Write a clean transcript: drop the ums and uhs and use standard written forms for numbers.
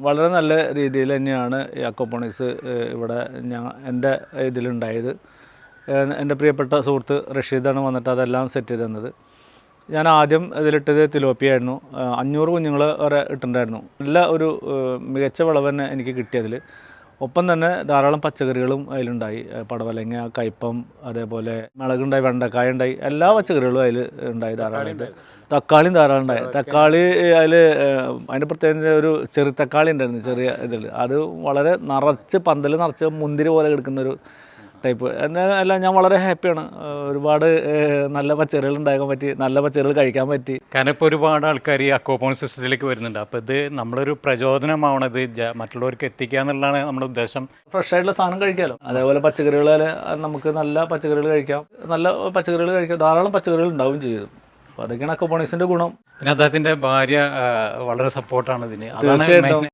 വളരെ നല്ല രീതിയിൽ തന്നെയാണ് ഈ അക്വാപോണിക്സ് ഇവിടെ എൻ്റെ ഇതിലുണ്ടായത്. എൻ്റെ പ്രിയപ്പെട്ട സുഹൃത്ത് റഷീദാണ് വന്നിട്ട് അതെല്ലാം സെറ്റ് ചെയ്ത് തന്നത്. ഞാൻ ആദ്യം ഇതിലിട്ടത് തിലോപ്പിയായിരുന്നു. 500 കുഞ്ഞുങ്ങൾ വരെ ഇട്ടിട്ടുണ്ടായിരുന്നു. നല്ല ഒരു മികച്ച വിളവ് തന്നെ എനിക്ക് കിട്ടിയതിൽ. ഒപ്പം തന്നെ ധാരാളം പച്ചക്കറികളും അതിലുണ്ടായി. പടവലങ്ങ, കയ്പ്പം, അതേപോലെ മുളകുണ്ടായി, വെണ്ടക്കായ ഉണ്ടായി, എല്ലാ പച്ചക്കറികളും അതിൽ ഉണ്ടായി ധാരാളമായിട്ട്. തക്കാളിയും ധാരാളം ഉണ്ടായി. തക്കാളി അതിൻ്റെ പ്രത്യേകിച്ച് ഒരു ചെറു തക്കാളി ഉണ്ടായിരുന്നു, ചെറിയ ഇതിൽ. അത് വളരെ നിറച്ച് പന്തൽ നിറച്ച് മുന്തിരി പോലെ കിടക്കുന്നൊരു ടൈപ്പ്. അല്ല, ഞാൻ വളരെ ഹാപ്പിയാണ്. ഒരുപാട് നല്ല പച്ചക്കറികൾ ഉണ്ടാക്കാൻ പറ്റി, നല്ല പച്ചക്കറികൾ കഴിക്കാൻ പറ്റി. കാരണം ഇപ്പോൾ ഒരുപാട് ആൾക്കാർ ഈ അക്വാപോണിക് സിസ്റ്റത്തിലേക്ക് വരുന്നുണ്ട്. അപ്പോൾ ഇത് നമ്മളൊരു പ്രചോദനമാവണത് മറ്റുള്ളവർക്ക് എത്തിക്കുക എന്നുള്ളതാണ് നമ്മുടെ ഉദ്ദേശം. ഫ്രഷ് ആയിട്ടുള്ള സാധനം കഴിക്കാമല്ലോ. അതേപോലെ പച്ചക്കറികൾ നമുക്ക് നല്ല പച്ചക്കറികൾ കഴിക്കാം, ധാരാളം പച്ചക്കറികൾ ഉണ്ടാവുകയും ചെയ്യും. അപ്പോൾ അതൊക്കെയാണ് അക്വാപോണിക്സിൻ്റെ ഗുണം. പിന്നെ അദ്ദേഹത്തിൻ്റെ ഭാര്യ വളരെ സപ്പോർട്ടാണ് ഇതിന്. തീർച്ചയായിട്ടും